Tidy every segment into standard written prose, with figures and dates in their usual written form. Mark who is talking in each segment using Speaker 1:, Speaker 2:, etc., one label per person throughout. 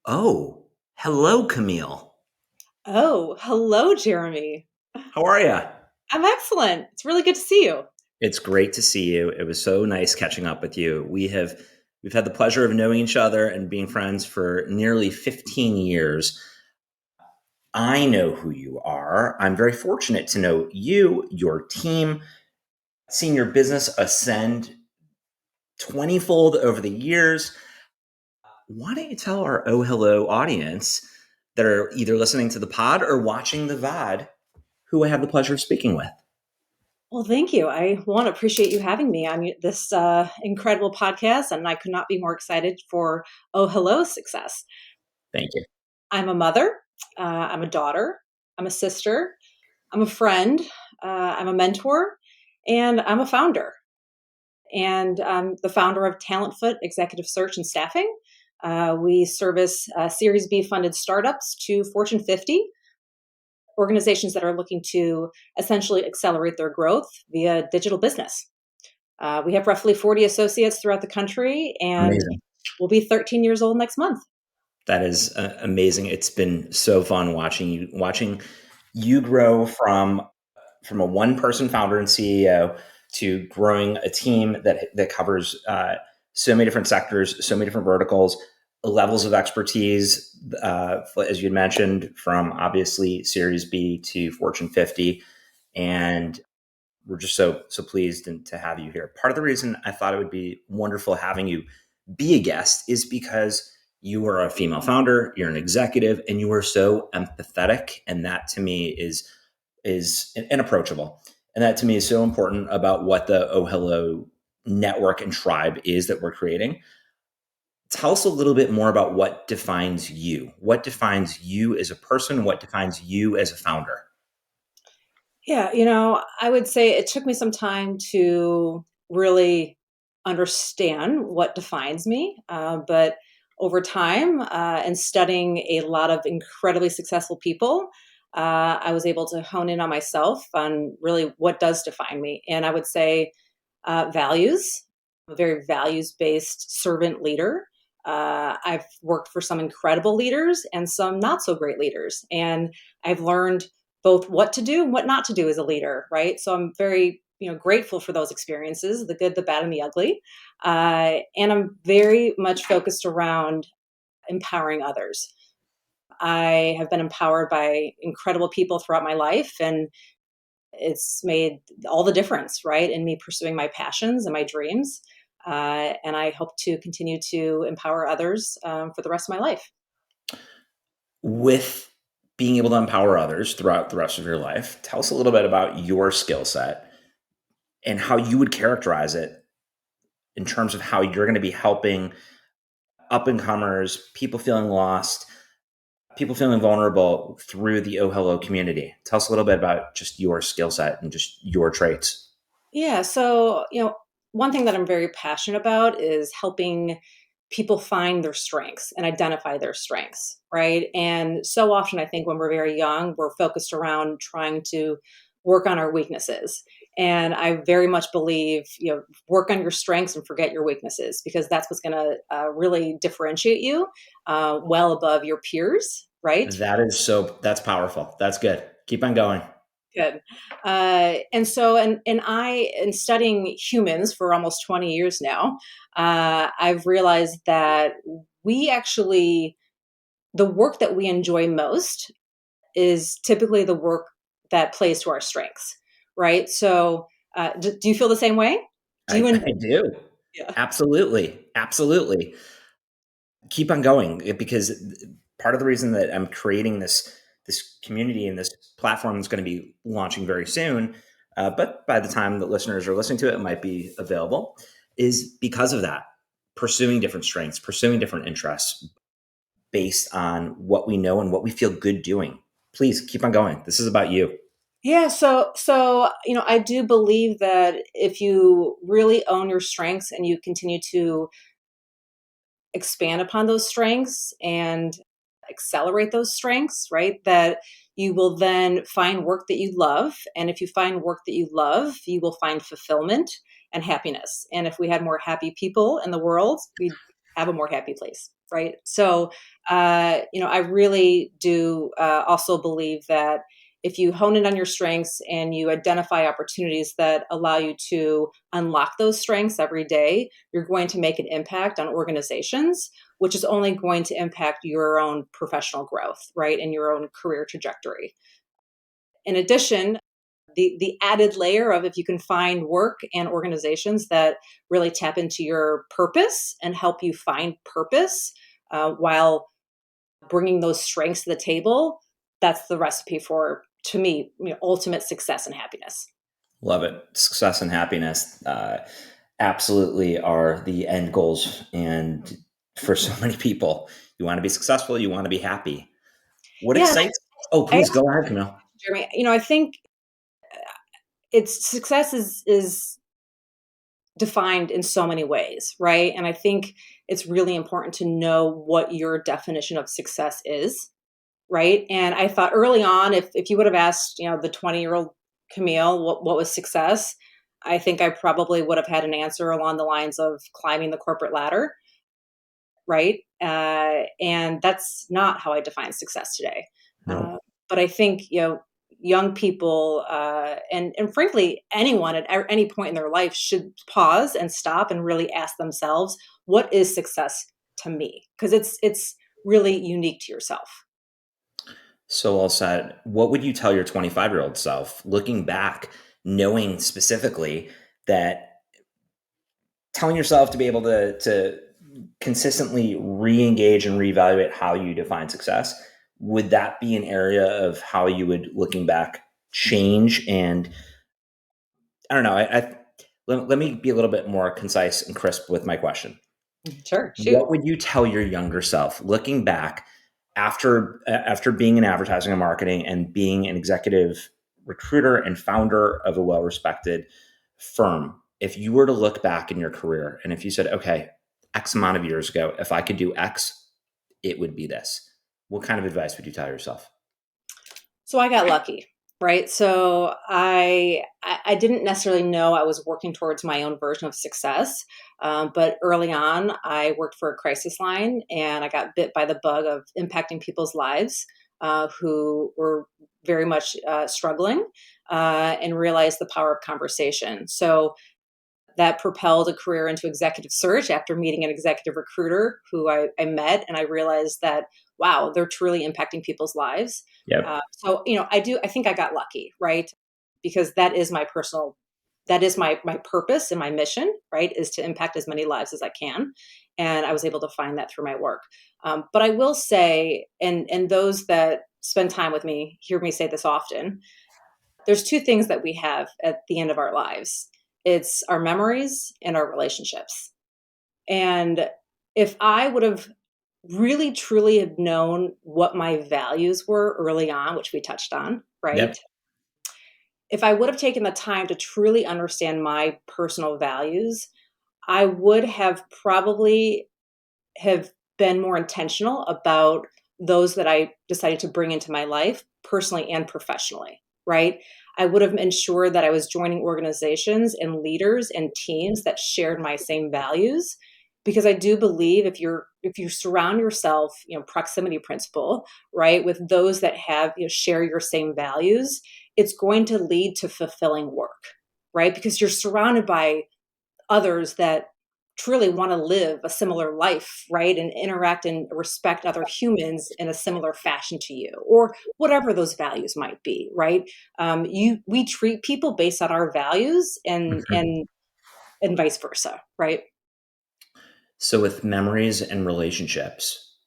Speaker 1: Oh, hello, Camille.
Speaker 2: Oh, hello, Jeremy.
Speaker 1: How are you?
Speaker 2: I'm excellent. It's really good to see you.
Speaker 1: It's great to see you. It was so nice catching up with you. We've had the pleasure of knowing each other and being friends for nearly 15 years. I know who you are. I'm very fortunate to know you, your team, seeing your business ascend 20-fold over the years. Why don't you tell our OhHello audience that are either listening to the pod or watching the VOD who I have the pleasure of speaking with?
Speaker 2: Well, thank you. I want to appreciate you having me on this incredible podcast, and I could not be more excited for Oh Hello's success.
Speaker 1: Thank you.
Speaker 2: I'm a mother, I'm a daughter, I'm a sister, I'm a friend, I'm a mentor, and I'm a founder. And I'm the founder of Talentfoot Executive Search and Staffing. We service Series B funded startups to Fortune 50 organizations that are looking to essentially accelerate their growth via digital business. We have roughly 40 associates throughout the country, and
Speaker 1: Amazing.
Speaker 2: we'll be 13 years old next month.
Speaker 1: That is amazing. It's been so fun watching you grow from a one person founder and CEO to growing a team that covers so many different sectors, so many different verticals, levels of expertise, as you had mentioned, from obviously Series B to Fortune 50, and we're just so pleased to have you here. Part of the reason I thought it would be wonderful having you be a guest is because you are a female founder, you're an executive, and you are so empathetic, and that to me is approachable, and that to me is so important about what the OhHello network and tribe is that we're creating. Tell us a little bit more about what defines you. What defines you as a person? What defines you as a founder?
Speaker 2: Yeah, I would say it took me some time to really understand what defines me. But over time and studying a lot of incredibly successful people, I was able to hone in on myself on really what does define me. And I would say values. I'm a very values based servant leader. I've worked for some incredible leaders and some not so great leaders. And I've learned both what to do and what not to do as a leader, right? So I'm very grateful for those experiences, the good, the bad, and the ugly. And I'm very much focused around empowering others. I have been empowered by incredible people throughout my life, and it's made all the difference, right, in me pursuing my passions and my dreams. And I hope to continue to empower others for the rest of my life.
Speaker 1: With being able to empower others throughout the rest of your life, tell us a little bit about your skill set and how you would characterize it in terms of how you're going to be helping up and comers, people feeling lost, people feeling vulnerable through the OhHello community. Tell us a little bit about just your skill set and just your traits.
Speaker 2: Yeah. So, one thing that I'm very passionate about is helping people find their strengths and identify their strengths, right? And so often, I think when we're very young, we're focused around trying to work on our weaknesses. And I very much believe, work on your strengths and forget your weaknesses, because that's what's going to really differentiate you well above your peers, right?
Speaker 1: That's powerful. That's good. Keep on going.
Speaker 2: Good. And I, in studying humans for almost 20 years now, I've realized that we actually, the work that we enjoy most is typically the work that plays to our strengths, right? So, do you feel the same way? Do you?
Speaker 1: I do.
Speaker 2: Yeah.
Speaker 1: Absolutely. Absolutely. Keep on going because part of the reason that I'm creating this community and this platform that's going to be launching very soon, but by the time that listeners are listening to it, it might be available, is because of that. Pursuing different strengths, pursuing different interests based on what we know and what we feel good doing. Please keep on going. This is about you.
Speaker 2: Yeah, so I do believe that if you really own your strengths and you continue to expand upon those strengths and accelerate those strengths, right? That you will then find work that you love. And if you find work that you love, you will find fulfillment and happiness. And if we had more happy people in the world, we'd have a more happy place. right? So, I really do also believe that if you hone in on your strengths and you identify opportunities that allow you to unlock those strengths every day, you're going to make an impact on organizations, which is only going to impact your own professional growth, right? And your own career trajectory. In addition, the added layer of if you can find work and organizations that really tap into your purpose and help you find purpose while bringing those strengths to the table, that's the recipe for, to me, ultimate success and happiness.
Speaker 1: Love it. Success and happiness absolutely are the end goals. And for so many people, you want to be successful, you want to be happy. What
Speaker 2: Yeah,
Speaker 1: excites? Oh,
Speaker 2: I
Speaker 1: please go ahead, Camille.
Speaker 2: Jeremy, I think it's success is defined in so many ways, right? And I think it's really important to know what your definition of success is, right? And I thought early on, if you would have asked, the 20-year-old Camille what was success, I think I probably would have had an answer along the lines of climbing the corporate ladder, right? And that's not how I define success today.
Speaker 1: No.
Speaker 2: But I think young people and frankly anyone at any point in their life should pause and stop and really ask themselves, what is success to me? Because it's really unique to yourself.
Speaker 1: So well said. What would you tell your 25-year-old self looking back, knowing specifically that telling yourself to be able to consistently re-engage and reevaluate how you define success, would that be an area of how you would, looking back, change? And I don't know, let me be a little bit more concise and crisp with my question.
Speaker 2: Sure, shoot.
Speaker 1: What would you tell your younger self looking back after being in advertising and marketing and being an executive recruiter and founder of a well-respected firm? If you were to look back in your career and if you said, okay, X amount of years ago, if I could do X, it would be this. What kind of advice would you tell yourself?
Speaker 2: So I got lucky, right? So I didn't necessarily know I was working towards my own version of success, but early on, I worked for a crisis line, and I got bit by the bug of impacting people's lives who were very much struggling, and realized the power of conversation. So that propelled a career into executive search after meeting an executive recruiter who I met, and I realized that wow, they're truly impacting people's lives.
Speaker 1: Yep.
Speaker 2: I think I got lucky, right? Because that is my purpose and my mission, right? Is to impact as many lives as I can, and I was able to find that through my work. But I will say, and those that spend time with me hear me say this often, there's two things that we have at the end of our lives. It's our memories and our relationships. And if I would have really truly have known what my values were early on, which we touched on,
Speaker 1: Yep.
Speaker 2: right? If I would have taken the time to truly understand my personal values, I would have probably have been more intentional about those that I decided to bring into my life personally and professionally, right? I would have ensured that I was joining organizations and leaders and teams that shared my same values, because I do believe if you surround yourself, proximity principle, right, with those that have share your same values, it's going to lead to fulfilling work, right? Because you're surrounded by others that truly want to live a similar life, right? And interact and respect other humans in a similar fashion to you, or whatever those values might be, right? We treat people based on our values, and
Speaker 1: Mhm.
Speaker 2: vice versa, right?
Speaker 1: So, with memories and relationships,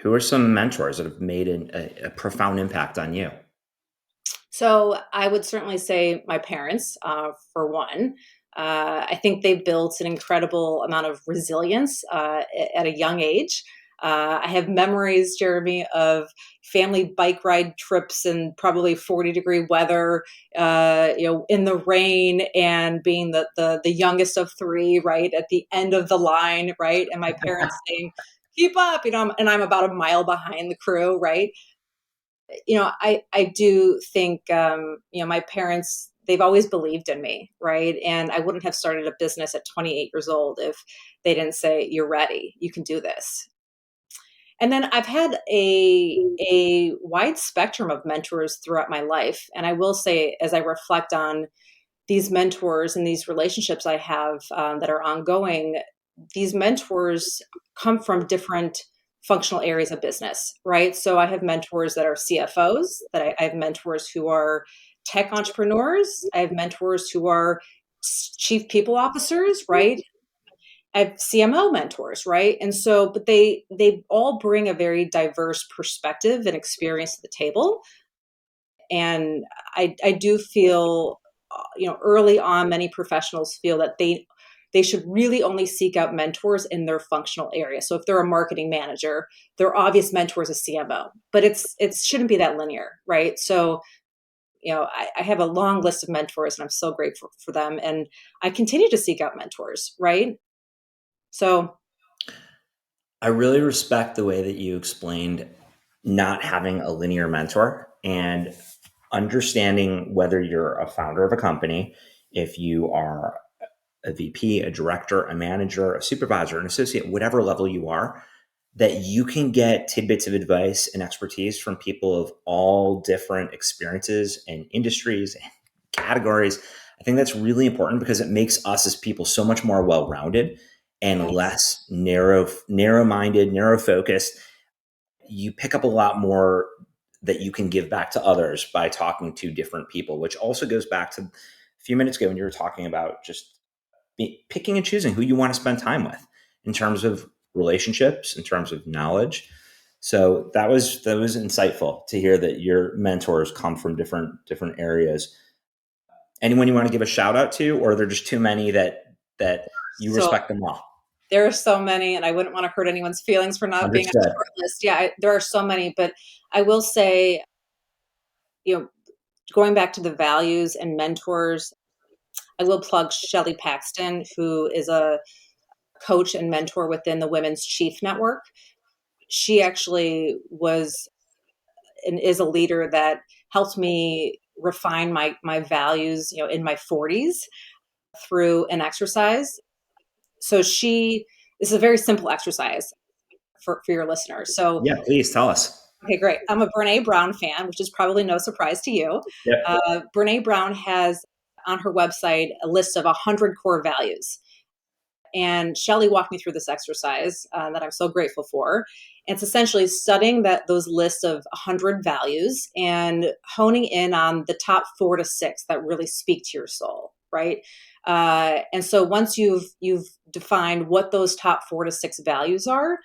Speaker 1: who are some mentors that have made a profound impact on you?
Speaker 2: So I would certainly say my parents, for one. I think they built an incredible amount of resilience at a young age. I have memories, Jeremy, of family bike ride trips in probably 40-degree weather, in the rain, and being the youngest of three, right, at the end of the line, right, and my parents saying, "Keep up," and I'm about a mile behind the crew, right? I do think, my parents, they've always believed in me, right? And I wouldn't have started a business at 28 years old if they didn't say, "You're ready. You can do this." And then I've had a wide spectrum of mentors throughout my life. And I will say, as I reflect on these mentors and these relationships I have that are ongoing, these mentors come from different functional areas of business, right? So I have mentors that are CFOs, I have mentors who are tech entrepreneurs, I have mentors who are chief people officers, right? I have CMO mentors, right? And so, but they all bring a very diverse perspective and experience to the table. And I do feel, early on, many professionals feel that they should really only seek out mentors in their functional area. So if they're a marketing manager, their obvious mentor is a CMO, but it shouldn't be that linear, right? So I have a long list of mentors, and I'm so grateful for them, and I continue to seek out mentors, right? So
Speaker 1: I really respect the way that you explained not having a linear mentor and understanding whether you're a founder of a company, if you are a VP, a director, a manager, a supervisor, an associate, whatever level you are, that you can get tidbits of advice and expertise from people of all different experiences and industries and categories. I think that's really important because it makes us as people so much more well-rounded and
Speaker 2: yes.
Speaker 1: less narrow-minded, narrow-focused. You pick up a lot more that you can give back to others by talking to different people, which also goes back to a few minutes ago when you were talking about just picking and choosing who you want to spend time with in terms of relationships, in terms of knowledge. So that was insightful to hear that your mentors come from different areas. Anyone you want to give a shout out to, or are there just too many that you
Speaker 2: So
Speaker 1: respect them all?
Speaker 2: there are so many, and I wouldn't want to hurt anyone's feelings for not being on the
Speaker 1: Understood.
Speaker 2: short list. Yeah, there are so many, but I will say, you know, going back to the values and mentors, I will plug Shelley Paxton, who is a coach and mentor within the Women's Chief Network. She actually was and is a leader that helped me refine my values, in my 40s through an exercise. So this is a very simple exercise for your listeners. So,
Speaker 1: Yeah, please tell us.
Speaker 2: okay, great. I'm a Brene Brown fan, which is probably no surprise to you.
Speaker 1: Yep.
Speaker 2: Brene Brown has on her website a list of 100 core values. And Shelley walked me through this exercise that I'm so grateful for. And it's essentially studying those lists of 100 values and honing in on the top 4 to 6 that really speak to your soul, right? And so once you've defined what those top 4 to 6 values are,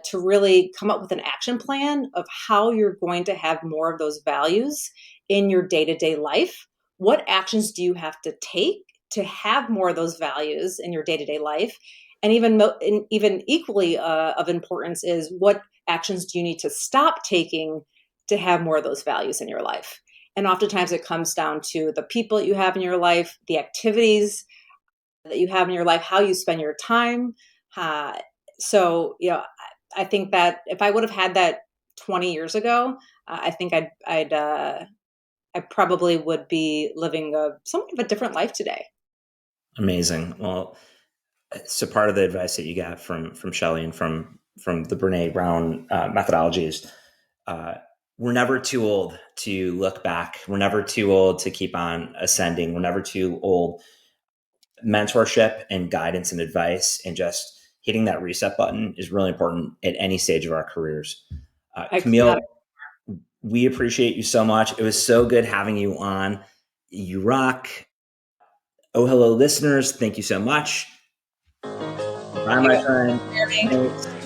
Speaker 2: to really come up with an action plan of how you're going to have more of those values in your day-to-day life. What actions do you have to take to have more of those values in your day-to-day life? And even equally of importance is, what actions do you need to stop taking to have more of those values in your life? And oftentimes it comes down to the people that you have in your life, the activities that you have in your life, how you spend your time. Uh, so, I think that if I would have had that 20 years ago, I think I probably would be living somewhat of a different life today.
Speaker 1: Amazing. Well, so part of the advice that you got from Shelley and from the Brene Brown methodologies, uh, we're never too old to look back. We're never too old to keep on ascending. We're never too old. Mentorship and guidance and advice and just hitting that reset button is really important at any stage of our careers.
Speaker 2: I could not.
Speaker 1: Camille, we appreciate you so much. It was so good having you on. You rock. OhHello listeners, thank you so much. Bye, my friend.
Speaker 2: Agree.
Speaker 1: Thanks.